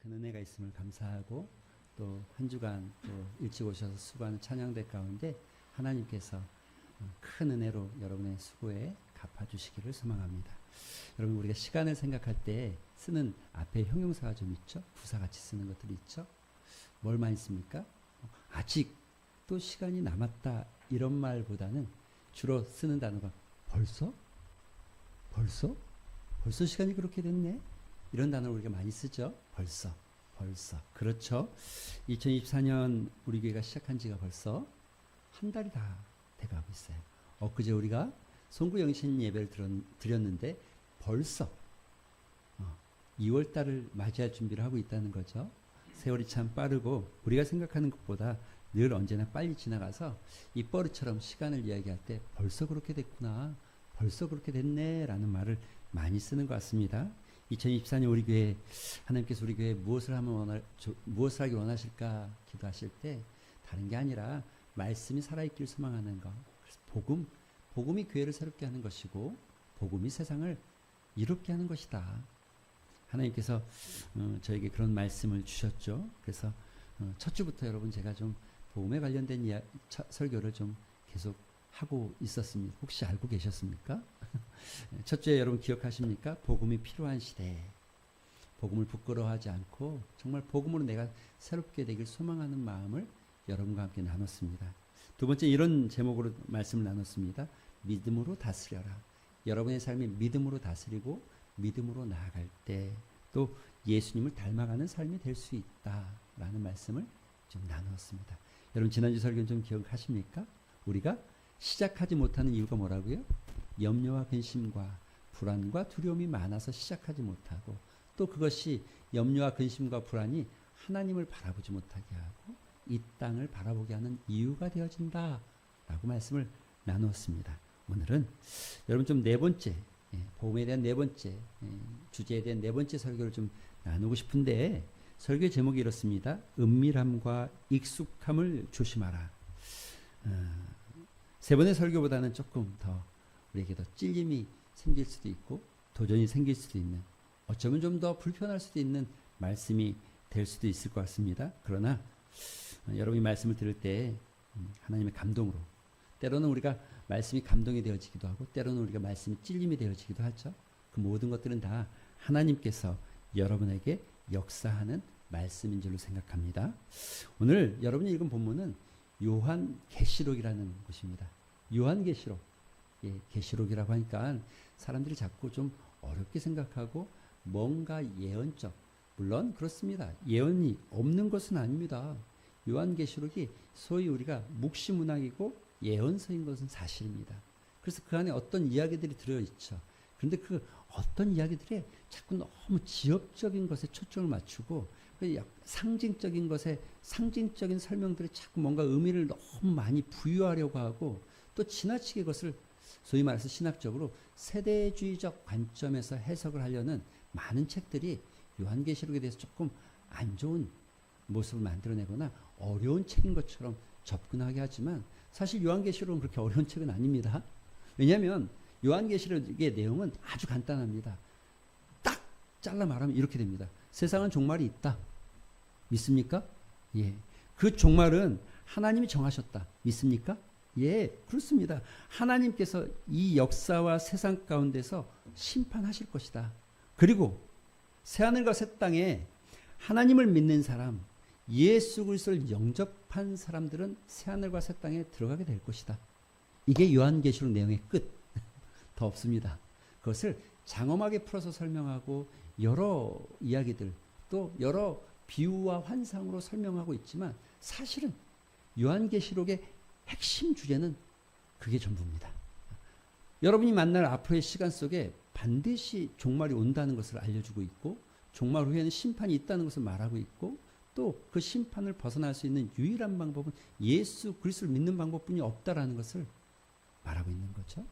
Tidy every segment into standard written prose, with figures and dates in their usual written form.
큰 은혜가 있음을 감사하고 또 한 주간 또 일찍 오셔서 수고하는 찬양대 가운데 하나님께서 큰 은혜로 여러분의 수고에 갚아주시기를 소망합니다. 여러분, 우리가 시간을 생각할 때 쓰는 앞에 형용사가 좀 있죠. 부사같이 쓰는 것들이 있죠. 뭘 많이 씁니까? 아직 또 시간이 남았다 이런 말보다는 주로 쓰는 단어가 벌써? 벌써 시간이 그렇게 됐네? 이런 단어를 우리가 많이 쓰죠. 벌써. 그렇죠. 2024년 우리 교회가 시작한 지가 벌써 한 달이 다 돼가고 있어요. 엊그제 우리가 송구 영신 예배를 드렸는데 벌써 2월 달을 맞이할 준비를 하고 있다는 거죠. 세월이 참 빠르고 우리가 생각하는 것보다 늘 언제나 빨리 지나가서 이 버릇처럼 시간을 이야기할 때 벌써 그렇게 됐구나, 벌써 그렇게 됐네 라는 말을 많이 쓰는 것 같습니다. 2024년 우리 교회, 하나님께서 우리 교회에 무엇을 하기 원하실까 기도하실 때 다른 게 아니라 말씀이 살아있길 소망하는 것. 그래서 복음이 교회를 새롭게 하는 것이고 복음이 세상을 이롭게 하는 것이다. 하나님께서 저에게 그런 말씀을 주셨죠. 그래서 첫 주부터 여러분 제가 좀 복음에 관련된 설교를 좀 계속 하고 있었습니다. 혹시 알고 계셨습니까? 첫 주에 여러분 기억하십니까? 복음이 필요한 시대. 복음을 부끄러워하지 않고 정말 복음으로 내가 새롭게 되길 소망하는 마음을 여러분과 함께 나눴습니다. 두 번째 이런 제목으로 말씀을 나눴습니다. 믿음으로 다스려라. 여러분의 삶이 믿음으로 다스리고 믿음으로 나아갈 때 또 예수님을 닮아가는 삶이 될 수 있다라는 말씀을 좀 나누었습니다. 여러분 지난주 설교는 좀 기억하십니까? 우리가 시작하지 못하는 이유가 뭐라고요? 염려와 근심과 불안과 두려움이 많아서 시작하지 못하고 또 그것이 염려와 근심과 불안이 하나님을 바라보지 못하게 하고 이 땅을 바라보게 하는 이유가 되어진다 라고 말씀을 나누었습니다. 오늘은 여러분 좀 네 번째 복음에 대한 네 번째 주제에 대한 네 번째 설교를 좀 나누고 싶은데 설교의 제목이 이렇습니다. 은밀함과 익숙함을 조심하라. 세 번의 설교보다는 조금 더 우리에게 더 찔림이 생길 수도 있고 도전이 생길 수도 있는, 어쩌면 좀 더 불편할 수도 있는 말씀이 될 수도 있을 것 같습니다. 그러나 여러분이 말씀을 들을 때 하나님의 감동으로, 때로는 우리가 말씀이 감동이 되어지기도 하고 때로는 우리가 말씀이 찔림이 되어지기도 하죠. 그 모든 것들은 다 하나님께서 여러분에게 역사하는 말씀인 줄로 생각합니다. 오늘 여러분이 읽은 본문은 요한계시록이라는 것입니다. 요한계시록. 계시록이라고 하니까 사람들이 자꾸 좀 어렵게 생각하고 뭔가 예언적, 물론 그렇습니다. 예언이 없는 것은 아닙니다. 요한계시록이 소위 우리가 묵시문학이고 예언서인 것은 사실입니다. 그래서 그 안에 어떤 이야기들이 들어있죠. 그런데 그 어떤 이야기들이 자꾸 너무 지역적인 것에 초점을 맞추고 상징적인 것에 상징적인 설명들이 자꾸 뭔가 의미를 너무 많이 부여하려고 하고 또 지나치게 그것을 소위 말해서 신학적으로 세대주의적 관점에서 해석을 하려는 많은 책들이 요한계시록에 대해서 조금 안 좋은 모습을 만들어내거나 어려운 책인 것처럼 접근하게 하지만 사실 요한계시록은 그렇게 어려운 책은 아닙니다. 왜냐하면 요한계시록의 내용은 아주 간단합니다. 딱 잘라 말하면 이렇게 됩니다. 세상은 종말이 있다. 믿습니까? 예. 그 종말은 하나님이 정하셨다. 믿습니까? 예, 그렇습니다. 하나님께서 이 역사와 세상 가운데서 심판하실 것이다. 그리고 새하늘과 새 땅에 하나님을 믿는 사람, 예수 그리스도를 영접한 사람들은 새하늘과 새 땅에 들어가게 될 것이다. 이게 요한계시록 내용의 끝. 더 없습니다. 그것을 장엄하게 풀어서 설명하고 여러 이야기들 또 여러 비유와 환상으로 설명하고 있지만 사실은 요한계시록의 핵심 주제는 그게 전부입니다. 여러분이 만날 앞으로의 시간 속에 반드시 종말이 온다는 것을 알려주고 있고 종말 후에는 심판이 있다는 것을 말하고 있고 또 그 심판을 벗어날 수 있는 유일한 방법은 예수 그리스도를 믿는 방법뿐이 없다라는 것을 말하고 있는 거죠.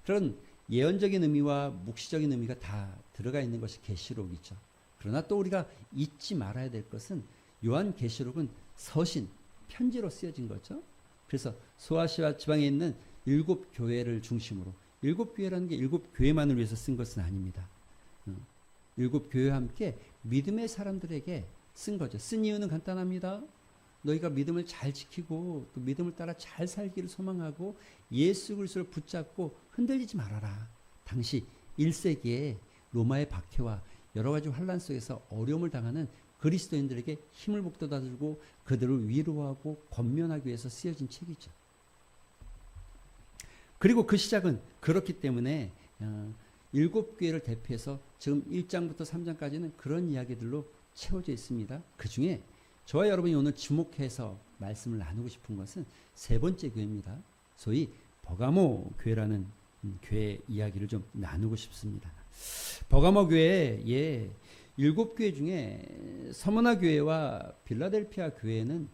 그런 예언적인 의미와 묵시적인 의미가 다 들어가 있는 것이 계시록이죠. 그러나 또 우리가 잊지 말아야 될 것은 요한계시록은 서신, 편지로 쓰여진 거죠. 그래서 소아시아 지방에 있는 7교회를 중심으로 7교회라는 게 7교회만을 위해서 쓴 것은 아닙니다. 일곱 교회와 함께 믿음의 사람들에게 쓴 거죠. 쓴 이유는 간단합니다. 너희가 믿음을 잘 지키고 또 믿음을 따라 잘 살기를 소망하고 예수 그리스도를 붙잡고 흔들리지 말아라. 당시 1세기에 로마의 박해와 여러 가지 환란 속에서 어려움을 당하는 그리스도인들에게 힘을 북돋아주고 그들을 위로하고 권면하기 위해서 쓰여진 책이죠. 그리고 그 시작은 그렇기 때문에 일곱 교회를 대표해서 지금 1장부터 3장까지는 그런 이야기들로 채워져 있습니다. 그 중에 저와 여러분이 오늘 주목해서 말씀을 나누고 싶은 것은 세 번째 교회입니다. 소위 버가모 교회라는 교회 이야기를 좀 나누고 싶습니다. 버가모 교회의 일곱 교회 중에 서머나 교회와 빌라델피아 교회는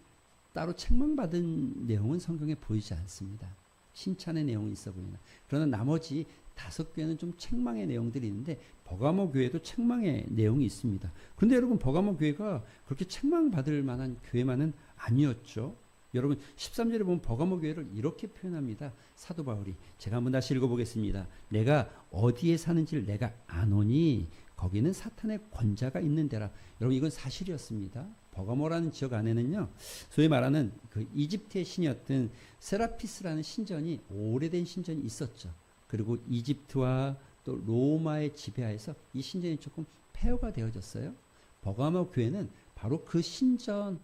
따로 책망받은 내용은 성경에 보이지 않습니다. 칭찬의 내용이 있어 보이나. 그러나 나머지 5교회는 좀 책망의 내용들이 있는데 버가모 교회도 책망의 내용이 있습니다. 그런데 여러분 버가모 교회가 그렇게 책망받을 만한 교회만은 아니었죠. 여러분 13절에 보면 버가모 교회를 이렇게 표현합니다. 사도 바울이 제가 한번 다시 읽어보겠습니다. 내가 어디에 사는지를 내가 아노니 거기는 사탄의 권자가 있는 데라. 여러분 이건 사실이었습니다. 버가모라는 지역 안에는요, 소위 말하는 그 이집트의 신이었던 세라피스라는 신전이 오래된 신전이 있었죠. 그리고 이집트와 또 로마의 지배하에서 이 신전이 조금 폐허가 되어졌어요. 버가모 교회는 바로 그 신전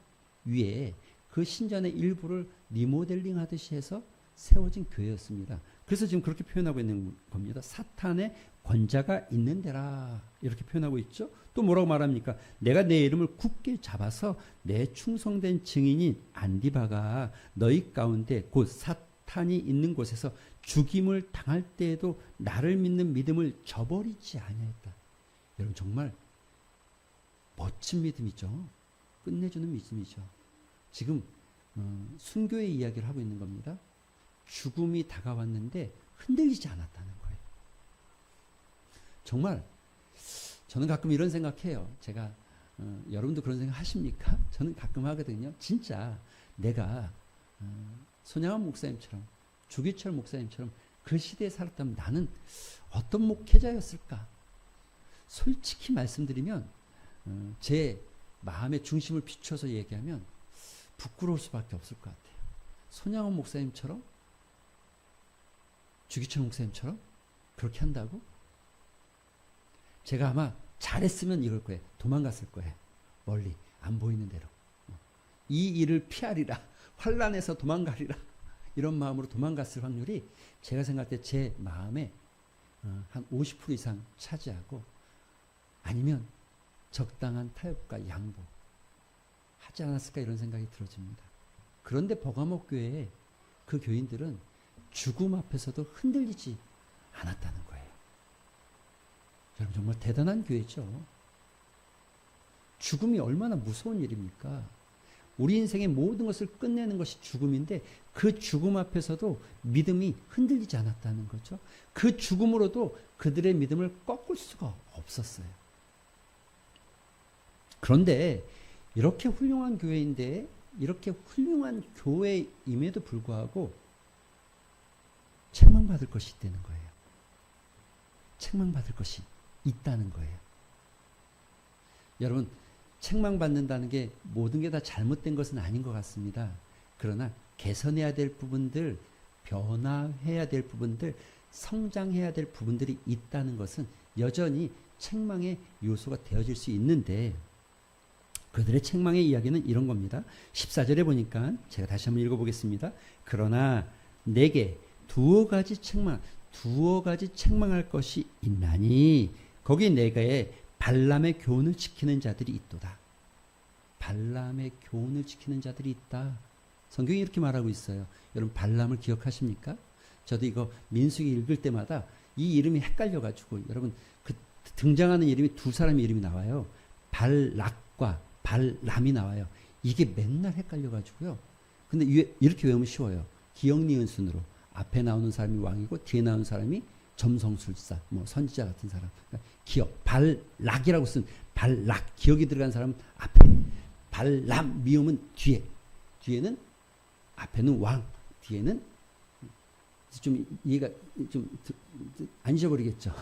위에 그 신전의 일부를 리모델링 하듯이 해서 세워진 교회였습니다. 그래서 지금 그렇게 표현하고 있는 겁니다. 사탄의 권자가 있는 데라 이렇게 표현하고 있죠. 또 뭐라고 말합니까? 내가 내 이름을 굳게 잡아서 내 충성된 증인인 안디바가 너희 가운데 곧 사탄이 있는 곳에서 죽임을 당할 때에도 나를 믿는 믿음을 저버리지 아니하였다. 여러분 정말 멋진 믿음이죠. 끝내주는 믿음이죠. 지금 순교의 이야기를 하고 있는 겁니다. 죽음이 다가왔는데 흔들리지 않았다는 거예요. 정말 저는 가끔 이런 생각해요. 제가 여러분도 그런 생각 하십니까? 저는 가끔 하거든요. 진짜 내가 손양원 목사님처럼 주기철 목사님처럼 그 시대에 살았다면 나는 어떤 목회자였을까? 솔직히 말씀드리면 제 마음의 중심을 비춰서 얘기하면 부끄러울 수밖에 없을 것 같아요. 손양원 목사님처럼 주기철 목사님처럼 그렇게 한다고? 제가 아마 잘했으면 이럴 거예요. 도망갔을 거예요. 멀리 안 보이는 데로. 이 일을 피하리라. 환난에서 도망가리라. 이런 마음으로 도망갔을 확률이 제가 생각할 때 제 마음에 한 50% 이상 차지하고 아니면 적당한 타협과 양보 하지 않았을까 이런 생각이 들어집니다. 그런데 버가모 교회의 그 교인들은 죽음 앞에서도 흔들리지 않았다는 거예요. 여러분 정말 대단한 교회죠. 죽음이 얼마나 무서운 일입니까? 우리 인생의 모든 것을 끝내는 것이 죽음인데 그 죽음 앞에서도 믿음이 흔들리지 않았다는 거죠. 그 죽음으로도 그들의 믿음을 꺾을 수가 없었어요. 그런데 이렇게 훌륭한 교회인데 이렇게 훌륭한 교회임에도 불구하고 책망받을 것이 있다는 거예요. 책망받을 것이 있다는 거예요. 여러분 책망받는다는 게 모든 게 다 잘못된 것은 아닌 것 같습니다. 그러나 개선해야 될 부분들, 변화해야 될 부분들, 성장해야 될 부분들이 있다는 것은 여전히 책망의 요소가 되어질 수 있는데 그들의 책망의 이야기는 이런 겁니다. 14절에 보니까 제가 다시 한번 읽어보겠습니다. 그러나 내게 두어 가지 책망할 것이 있나니 거기 내가의 발람의 교훈을 지키는 자들이 있도다. 발람의 교훈을 지키는 자들이 있다. 성경이 이렇게 말하고 있어요. 여러분 발람을 기억하십니까? 저도 이거 민수기 읽을 때마다 이 이름이 헷갈려가지고 여러분 그 등장하는 이름이 두 사람의 이름이 나와요. 발락과 발람이 나와요. 이게 맨날 헷갈려가지고요. 근데 이렇게 외우면 쉬워요. 기역 니은 순으로 앞에 나오는 사람이 왕이고 뒤에 나오는 사람이 점성술사, 뭐 선지자 같은 사람. 그러니까 기역, 발락이라고 쓴 발락, 기억이 들어간 사람은 앞에, 발람, 미음은 뒤에. 뒤에는 앞에는 왕, 뒤에는 좀 이해가 안 잊어버리겠죠.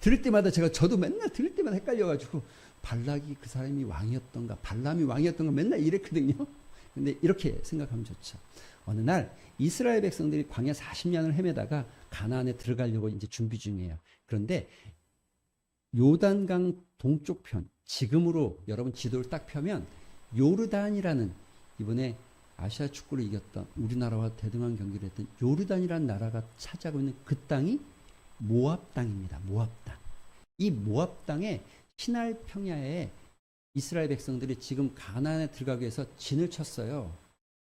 들을 때마다 저도 맨날 들을 때마다 헷갈려가지고 발락이 그 사람이 왕이었던가 발람이 왕이었던가 맨날 이랬거든요. 근데 이렇게 생각하면 좋죠. 어느 날 이스라엘 백성들이 광야 40년을 헤매다가 가나안에 들어가려고 이제 준비 중이에요. 그런데 요단강 동쪽 편, 지금으로 여러분 지도를 딱 펴면 요르단이라는, 이번에 아시아 축구를 이겼던, 우리나라와 대등한 경기를 했던 요르단이라는 나라가 차지하고 있는 그 땅이 모압 땅입니다. 모압 땅. 이 모압 땅에 시날 평야에 이스라엘 백성들이 지금 가나안에 들어가기 위해서 진을 쳤어요.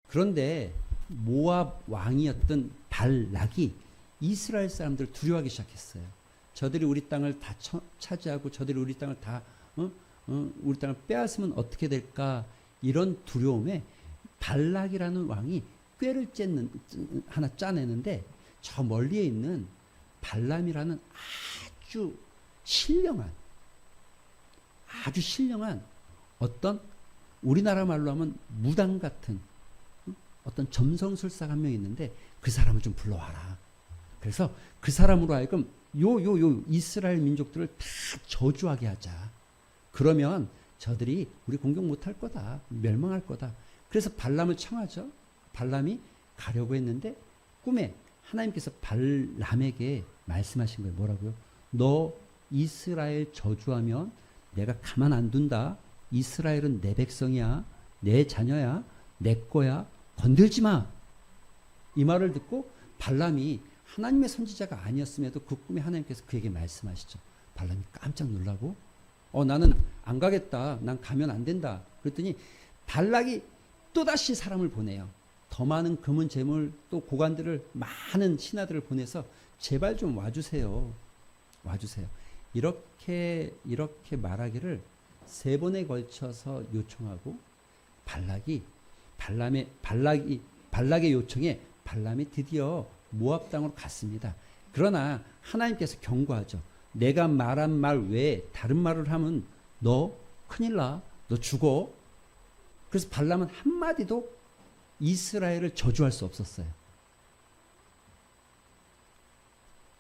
그런데 모압 왕이었던 발락이 이스라엘 사람들을 두려워하기 시작했어요. 저들이 우리 땅을 다 차지하고 저들이 우리 땅을 다 우리 땅을 빼앗으면 어떻게 될까, 이런 두려움에 발락이라는 왕이 꾀를 하나 짜내는데, 저 멀리에 있는 발람이라는 아주 신령한 어떤, 우리나라 말로 하면 무당 같은 어떤 점성술사가 한 명 있는데 그 사람을 좀 불러와라. 그래서 그 사람으로 하여금 이스라엘 민족들을 다 저주하게 하자. 그러면 저들이 우리 공격 못할 거다. 멸망할 거다. 그래서 발람을 청하죠. 발람이 가려고 했는데 꿈에 하나님께서 발람에게 말씀하신 거예요. 뭐라고요? 너 이스라엘 저주하면 내가 가만 안 둔다. 이스라엘은 내 백성이야. 내 자녀야. 내 거야. 건들지 마. 이 말을 듣고 발람이 하나님의 선지자가 아니었음에도 그 꿈에 하나님께서 그에게 말씀하시죠. 발람이 깜짝 놀라고 나는 안 가겠다. 난 가면 안 된다. 그랬더니 발락이 또다시 사람을 보내요. 더 많은 금은 재물, 또 고관들을, 많은 신하들을 보내서 제발 좀 와주세요. 와주세요. 이렇게 말하기를 3번에 걸쳐서 요청하고 발락의 요청에 발람이 드디어 모압 땅으로 갔습니다. 그러나 하나님께서 경고하죠. 내가 말한 말 외에 다른 말을 하면 너 큰일 나. 너 죽어. 그래서 발람은 한마디도 이스라엘을 저주할 수 없었어요.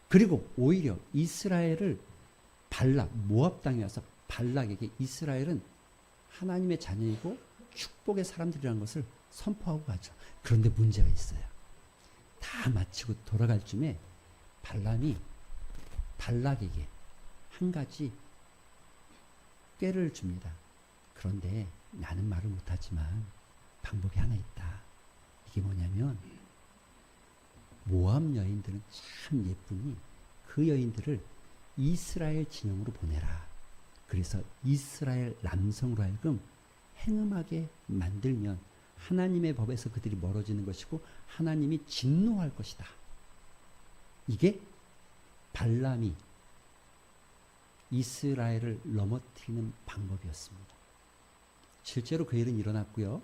그리고 오히려 이스라엘을 모압 땅에 와서 발락에게 이스라엘은 하나님의 자녀이고 축복의 사람들이라는 것을 선포하고 가죠. 그런데 문제가 있어요. 다 마치고 돌아갈 쯤에 발람이 발락에게 한 가지 꾀를 줍니다. 그런데 나는 말을 못하지만 방법이 하나 있다. 이게 뭐냐면 모압 여인들은 참 예쁘니 그 여인들을 이스라엘 진영으로 보내라. 그래서 이스라엘 남성으로 하여금 행음하게 만들면 하나님의 법에서 그들이 멀어지는 것이고 하나님이 진노할 것이다. 이게 발람이 이스라엘을 넘어뜨리는 방법이었습니다. 실제로 그 일은 일어났고요.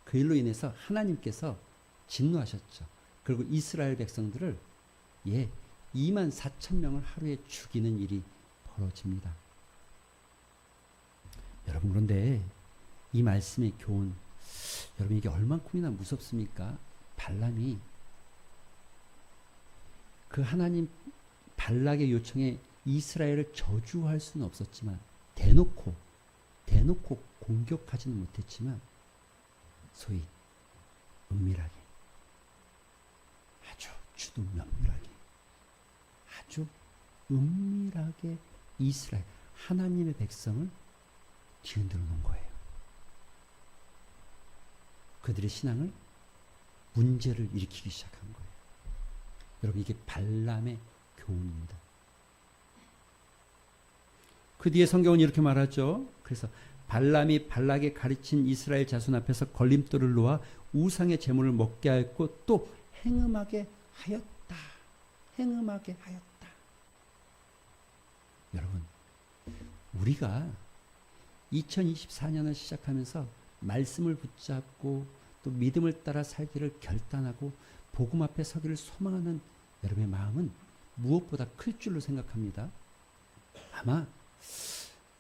그 일로 인해서 하나님께서 진노하셨죠. 그리고 이스라엘 백성들을 24,000명을 하루에 죽이는 일이 벌어집니다. 여러분, 그런데 이 말씀의 교훈, 여러분 이게 얼만큼이나 무섭습니까? 발람이 그 하나님 발락의 요청에 이스라엘을 저주할 수는 없었지만 대놓고 공격하지는 못했지만 소위 은밀하게, 아주 주둥면밀하게, 아주 은밀하게 이스라엘 하나님의 백성을 뒤흔들어 놓은 거예요. 그들의 신앙을 문제를 일으키기 시작한 거예요. 여러분, 이게 발람의 교훈입니다. 그 뒤에 성경은 이렇게 말하죠. 그래서 발람이 발락에 가르친 이스라엘 자손 앞에서 걸림돌을 놓아 우상의 제물을 먹게 하였고 또 행음하게 하였다. 행음하게 하였다. 여러분, 우리가 2024년을 시작하면서 말씀을 붙잡고 또 믿음을 따라 살기를 결단하고 복음 앞에 서기를 소망하는 여러분의 마음은 무엇보다 클 줄로 생각합니다. 아마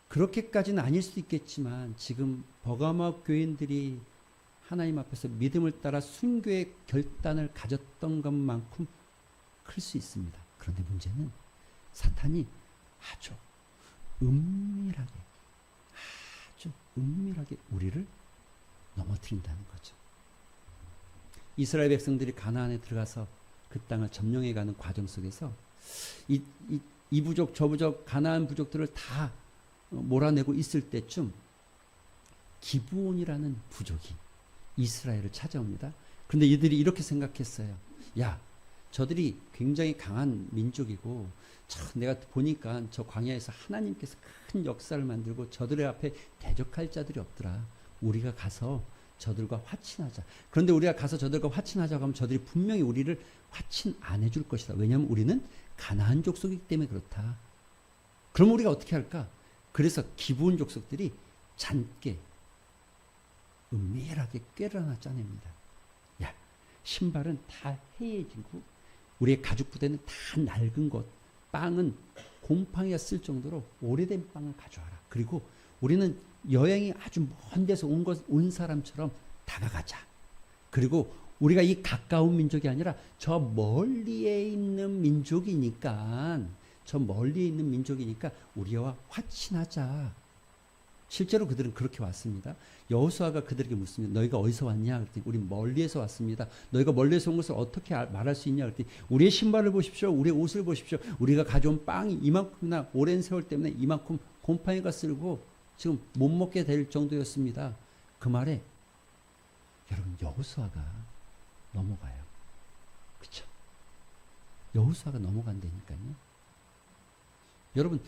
그렇게까지는 아닐 수도 있겠지만 지금 버가모 교인들이 하나님 앞에서 믿음을 따라 순교의 결단을 가졌던 것만큼 클 수 있습니다. 그런데 문제는 사탄이 아주 은밀하게 우리를 넘어뜨린다는 거죠. 이스라엘 백성들이 가나안에 들어가서 그 땅을 점령해가는 과정 속에서 이 부족 저 부족 가나안 부족들을 다 몰아내고 있을 때쯤 기브온이라는 부족이 이스라엘을 찾아옵니다. 그런데 이들이 이렇게 생각했어요. 야, 저들이 굉장히 강한 민족이고 참 내가 보니까 저 광야에서 하나님께서 큰 역사를 만들고 저들의 앞에 대적할 자들이 없더라. 우리가 가서 저들과 화친하자. 그런데 우리가 가서 저들과 화친하자고 하면 저들이 분명히 우리를 화친 안 해줄 것이다. 왜냐하면 우리는 가나안 족속이기 때문에 그렇다. 그럼 우리가 어떻게 할까? 그래서 기브온 족속들이 잔께 은밀하게 꾀를 하나 짜냅니다. 야, 신발은 다 해해지고 우리의 가죽 부대는 다 낡은 것, 빵은 곰팡이가 쓸 정도로 오래된 빵을 가져와라. 그리고 우리는 여행이 아주 먼 데서 온 사람처럼 다가가자. 그리고 우리가 이 가까운 민족이 아니라 저 멀리에 있는 민족이니까 우리와 화친하자. 실제로 그들은 그렇게 왔습니다. 여호수아가 그들에게 묻습니다. 너희가 어디서 왔냐? 그랬더니 우리 멀리에서 왔습니다. 너희가 멀리에서 온 것을 어떻게 말할 수 있냐? 그랬더니 우리의 신발을 보십시오. 우리의 옷을 보십시오. 우리가 가져온 빵이 이만큼이나 오랜 세월 때문에 이만큼 곰팡이가 쓸고 지금 못 먹게 될 정도였습니다. 그 말에 여러분 여호수아가 넘어가요. 그렇죠? 여호수아가 넘어간다니까요. 여러분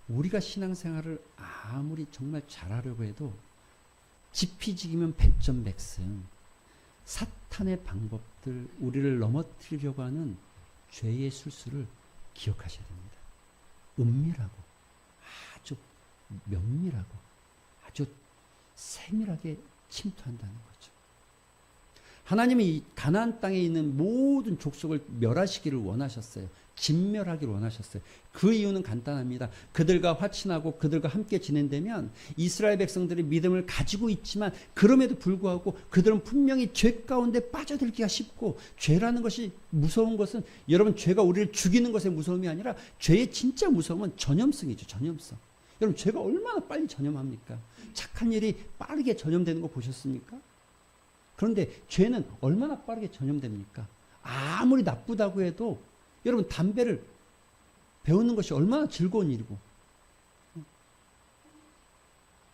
우리가 신앙생활을 아무리 정말 잘하려고 해도 지피지기면 백전백승 사탄의 방법들 우리를 넘어뜨리려고 하는 죄의 술수를 기억하셔야 됩니다. 은밀하고 아주 면밀하고 아주 세밀하게 침투한다는 거죠. 하나님이 이 가나안 땅에 있는 모든 족속을 멸하시기를 원하셨어요. 진멸하기를 원하셨어요. 그 이유는 간단합니다. 그들과 화친하고 그들과 함께 지낸다면 이스라엘 백성들이 믿음을 가지고 있지만 그럼에도 불구하고 그들은 분명히 죄 가운데 빠져들기가 쉽고 죄라는 것이 무서운 것은 여러분 죄가 우리를 죽이는 것의 무서움이 아니라 죄의 진짜 무서움은 전염성이죠. 전염성. 여러분 죄가 얼마나 빨리 전염합니까? 착한 일이 빠르게 전염되는 거 보셨습니까? 그런데 죄는 얼마나 빠르게 전염됩니까? 아무리 나쁘다고 해도 여러분 담배를 배우는 것이 얼마나 즐거운 일이고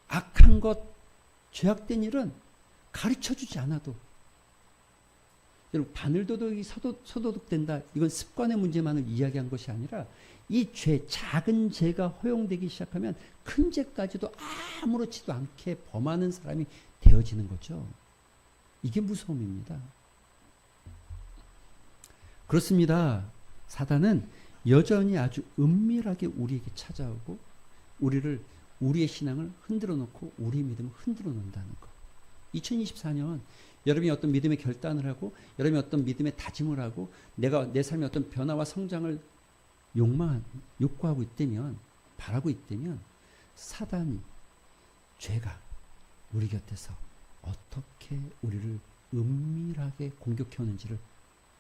악한 것, 죄악된 일은 가르쳐주지 않아도 여러분 바늘도둑이 서도둑된다. 이건 습관의 문제만을 이야기한 것이 아니라 이 죄, 작은 죄가 허용되기 시작하면 큰 죄까지도 아무렇지도 않게 범하는 사람이 되어지는 거죠. 이게 무서움입니다. 그렇습니다. 사단은 여전히 아주 은밀하게 우리에게 찾아오고 우리의 신앙을 흔들어 놓고 우리의 믿음을 흔들어 놓는다는 것. 2024년 여러분이 어떤 믿음의 결단을 하고 여러분이 어떤 믿음의 다짐을 하고 내가 내 삶의 어떤 변화와 성장을 욕구하고 있다면 바라고 있다면 사단이 죄가 우리 곁에서 어떻게 우리를 은밀하게 공격해 오는지를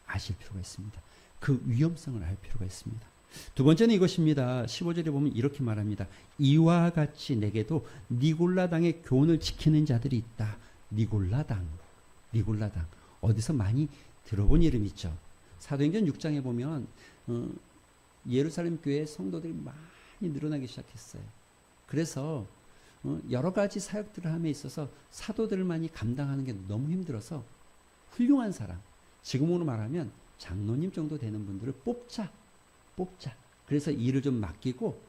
아실 필요가 있습니다. 그 위험성을 알 필요가 있습니다. 두 번째는 이것입니다. 15절에 보면 이렇게 말합니다. 이와 같이 내게도 니골라당의 교훈을 지키는 자들이 있다. 니골라당. 어디서 많이 들어본 이름이죠. 사도행전 6장에 보면 예루살렘 교회 성도들이 많이 늘어나기 시작했어요. 그래서 여러 가지 사역들을 함에 있어서 사도들만이 감당하는 게 너무 힘들어서 훌륭한 사람, 지금으로 말하면 장로님 정도 되는 분들을 뽑자. 그래서 일을 좀 맡기고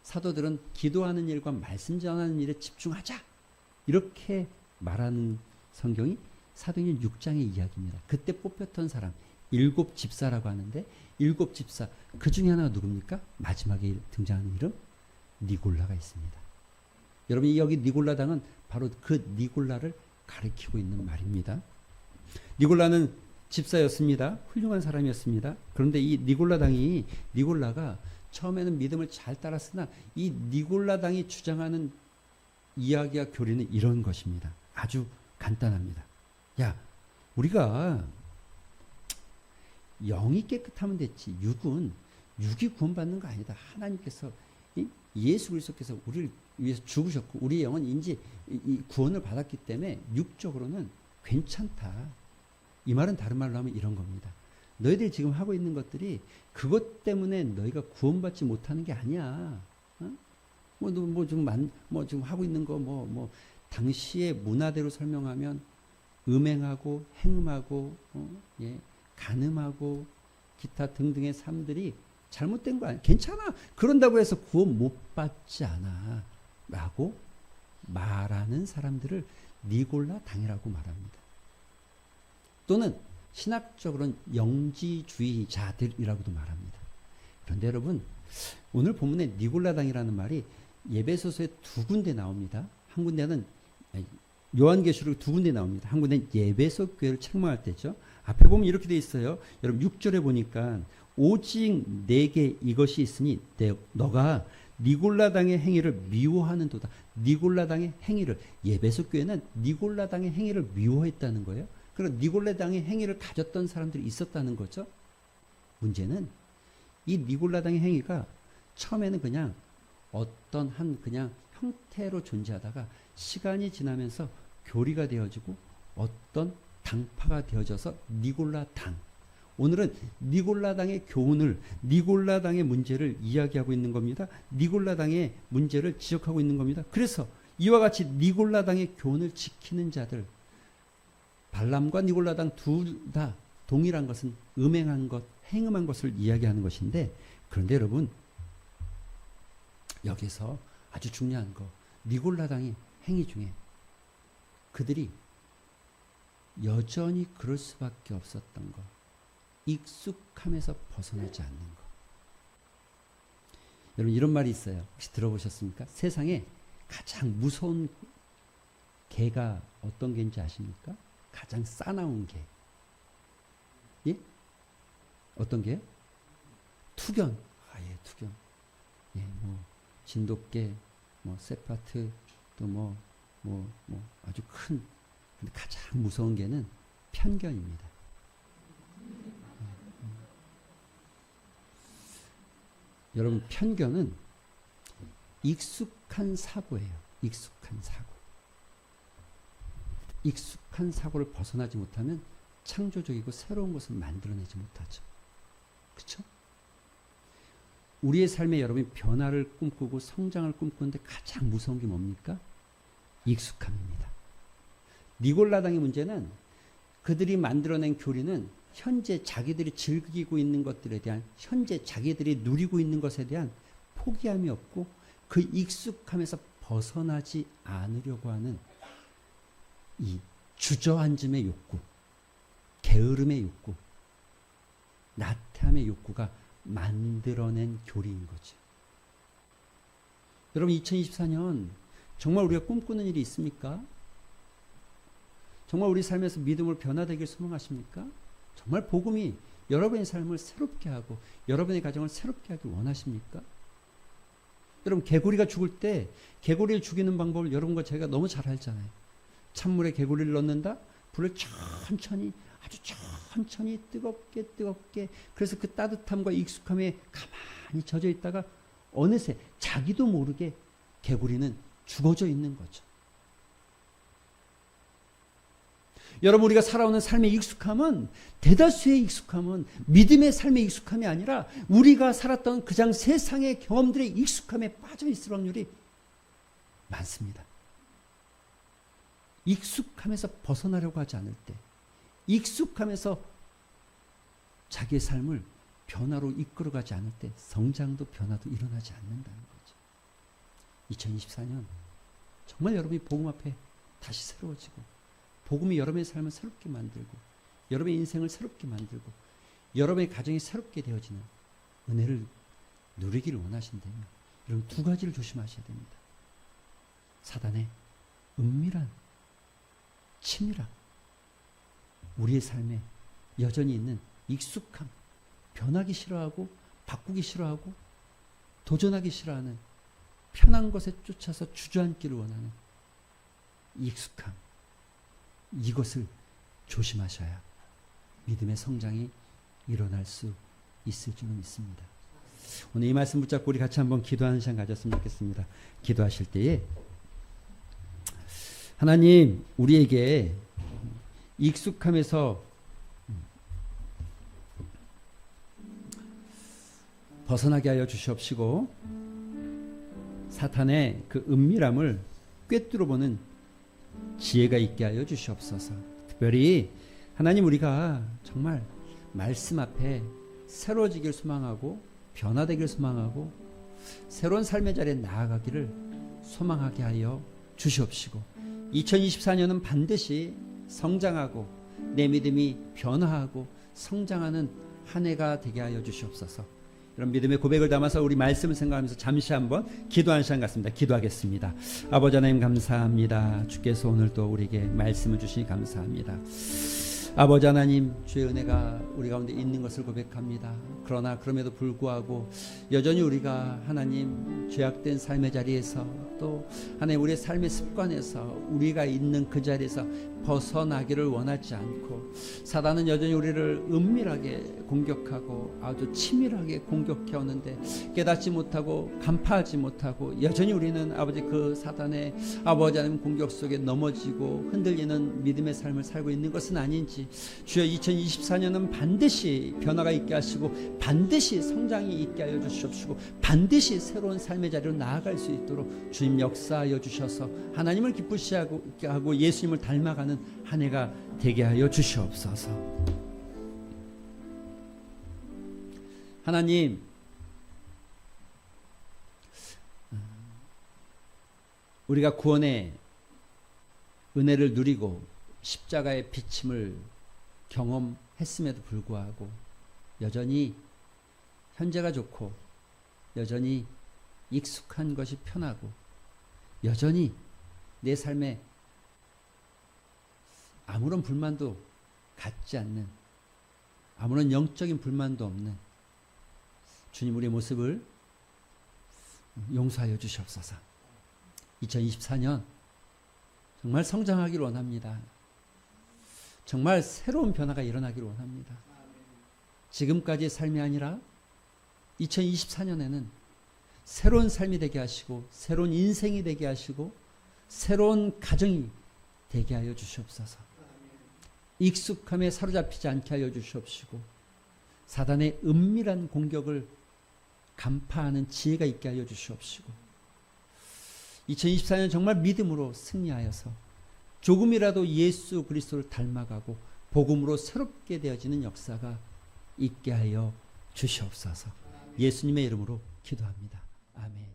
사도들은 기도하는 일과 말씀 전하는 일에 집중하자. 이렇게 말하는 성경이 사도행전 6장의 이야기입니다. 그때 뽑혔던 사람 7집사라고 하는데 7집사 그 중에 하나가 누굽니까? 마지막에 등장하는 이름 니골라가 있습니다. 여러분 여기 니골라당은 바로 그 니골라를 가리키고 있는 말입니다. 니골라는 집사였습니다. 훌륭한 사람이었습니다. 그런데 이 니골라가 처음에는 믿음을 잘 따랐으나 이 니골라당이 주장하는 이야기와 교리는 이런 것입니다. 아주 간단합니다. 야, 우리가 영이 깨끗하면 됐지. 육이 구원받는 거 아니다. 하나님께서 예수 그리스도께서 우리를 위해서 죽으셨고 우리의 영은 이제 이 구원을 받았기 때문에 육적으로는 괜찮다. 이 말은 다른 말로 하면 이런 겁니다. 너희들이 지금 하고 있는 것들이 그것 때문에 너희가 구원받지 못하는 게 아니야. 어? 지금 하고 있는 거 당시의 문화대로 설명하면 음행하고 행음하고 예, 간음하고 기타 등등의 삶들이 잘못된 거 아니야. 괜찮아. 그런다고 해서 구원 못 받지 않아. 라고 말하는 사람들을 니골라 당이라고 말합니다. 또는 신학적으로는 영지주의자들이라고도 말합니다. 그런데 여러분, 오늘 본문에 니골라당이라는 말이 예배소서에 두 군데 나옵니다. 한 군데는 요한계시록 두 군데 나옵니다. 한 군데는 예배소 교회를 책망할 때죠. 앞에 보면 이렇게 돼 있어요. 여러분 6절에 보니까 오직 내게 이것이 있으니 너가 니골라당의 행위를 미워하는도다. 니골라당의 행위를, 예배소 교회는 니골라당의 행위를 미워했다는 거예요. 그럼 니골라당의 행위를 가졌던 사람들이 있었다는 거죠. 문제는 이 니골라당의 행위가 처음에는 그냥 어떤 한 그냥 형태로 존재하다가 시간이 지나면서 교리가 되어지고 어떤 당파가 되어져서 니골라당. 오늘은 니골라당의 교훈을, 니골라당의 문제를 이야기하고 있는 겁니다. 니골라당의 문제를 지적하고 있는 겁니다. 그래서 이와 같이 니골라당의 교훈을 지키는 자들, 발람과 니골라당 둘 다 동일한 것은 음행한 것, 행음한 것을 이야기하는 것인데, 그런데 여러분 여기서 아주 중요한 거, 니골라당의 행위 중에 그들이 여전히 그럴 수밖에 없었던 거, 익숙함에서 벗어나지 않는 거. 여러분 이런 말이 있어요. 혹시 들어보셨습니까? 세상에 가장 무서운 개가 어떤 개인지 아십니까? 가장 싸나운 개. 예? 어떤 개요? 투견. 아, 예, 투견. 예, 진돗개, 세파트, 또 아주 큰, 근데 가장 무서운 개는 편견입니다. 여러분, 편견은 익숙한 사고예요. 익숙한 사고. 익숙한 사고를 벗어나지 못하면 창조적이고 새로운 것을 만들어내지 못하죠. 그렇죠? 우리의 삶에 여러분이 변화를 꿈꾸고 성장을 꿈꾸는데 가장 무서운 게 뭡니까? 익숙함입니다. 니골라당의 문제는 그들이 만들어낸 교리는 현재 자기들이 즐기고 있는 것들에 대한, 현재 자기들이 누리고 있는 것에 대한 포기함이 없고 그 익숙함에서 벗어나지 않으려고 하는 이 주저앉음의 욕구, 게으름의 욕구, 나태함의 욕구가 만들어낸 교리인 거죠. 여러분 2024년 정말 우리가 꿈꾸는 일이 있습니까? 정말 우리 삶에서 믿음으로 변화되길 소망하십니까? 정말 복음이 여러분의 삶을 새롭게 하고 여러분의 가정을 새롭게 하길 원하십니까? 여러분 개구리가 죽을 때 개구리를 죽이는 방법을 여러분과 제가 너무 잘 알잖아요. 찬물에 개구리를 넣는다. 불을 천천히, 아주 천천히 뜨겁게, 그래서 그 따뜻함과 익숙함에 가만히 젖어 있다가 어느새 자기도 모르게 개구리는 죽어져 있는 거죠. 여러분 우리가 살아오는 삶의 익숙함은, 대다수의 익숙함은 믿음의 삶의 익숙함이 아니라 우리가 살았던 그냥 세상의 경험들의 익숙함에 빠져 있을 확률이 많습니다. 익숙함에서 벗어나려고 하지 않을 때, 익숙함에서 자기의 삶을 변화로 이끌어가지 않을 때 성장도 변화도 일어나지 않는다는 거죠. 2024년 정말 여러분이 복음 앞에 다시 새로워지고 복음이 여러분의 삶을 새롭게 만들고 여러분의 인생을 새롭게 만들고 여러분의 가정이 새롭게 되어지는 은혜를 누리기를 원하신다면 여러분 두 가지를 조심하셔야 됩니다. 사단의 은밀한 치밀함, 우리의 삶에 여전히 있는 익숙함, 변하기 싫어하고 바꾸기 싫어하고 도전하기 싫어하는 편한 것에 쫓아서 주저앉기를 원하는 익숙함, 이것을 조심하셔야 믿음의 성장이 일어날 수 있을 줄은 믿습니다. 오늘 이 말씀 붙잡고 우리 같이 한번 기도하는 시간 가졌으면 좋겠습니다. 기도하실 때에 하나님 우리에게 익숙함에서 벗어나게 하여 주시옵시고 사탄의 그 은밀함을 꿰뚫어보는 지혜가 있게 하여 주시옵소서. 특별히 하나님 우리가 정말 말씀 앞에 새로워지길 소망하고 변화되길 소망하고 새로운 삶의 자리에 나아가기를 소망하게 하여 주시옵시고 2024년은 반드시 성장하고 내 믿음이 변화하고 성장하는 한 해가 되게 하여 주시옵소서. 이런 믿음의 고백을 담아서 우리 말씀을 생각하면서 잠시 한번 기도하는 시간 같습니다. 기도하겠습니다. 아버지 하나님 감사합니다. 주께서 오늘 또 우리에게 말씀을 주시니 감사합니다. 아버지 하나님 주의 은혜가 우리 가운데 있는 것을 고백합니다. 그러나 그럼에도 불구하고 여전히 우리가 하나님 죄악된 삶의 자리에서 또 하나님 우리의 삶의 습관에서 우리가 있는 그 자리에서 벗어나기를 원하지 않고 사단은 여전히 우리를 은밀하게 공격하고 아주 치밀하게 공격해 오는데 깨닫지 못하고 간파하지 못하고 여전히 우리는 아버지 그 사단의 아버지 하나님 공격 속에 넘어지고 흔들리는 믿음의 삶을 살고 있는 것은 아닌지 주여 2024년은 반드시 변화가 있게 하시고 반드시 성장이 있게 하여 주시옵시고 반드시 새로운 삶의 자리로 나아갈 수 있도록 주님 역사하여 주셔서 하나님을 기쁘시게 하고 예수님을 닮아가는 한 해가 되게 하여 주시옵소서. 하나님 우리가 구원의 은혜를 누리고 십자가의 비침을 경험했음에도 불구하고 여전히 현재가 좋고 여전히 익숙한 것이 편하고 여전히 내 삶에 아무런 불만도 갖지 않는 아무런 영적인 불만도 없는 주님 우리의 모습을 용서하여 주시옵소서. 2024년 정말 성장하기를 원합니다. 정말 새로운 변화가 일어나기를 원합니다. 지금까지의 삶이 아니라 2024년에는 새로운 삶이 되게 하시고 새로운 인생이 되게 하시고 새로운 가정이 되게 하여 주시옵소서. 익숙함에 사로잡히지 않게 하여 주시옵시고 사단의 은밀한 공격을 간파하는 지혜가 있게 하여 주시옵시고 2024년 정말 믿음으로 승리하여서 조금이라도 예수 그리스도를 닮아가고 복음으로 새롭게 되어지는 역사가 있게 하여 주시옵소서. 예수님의 이름으로 기도합니다. 아멘.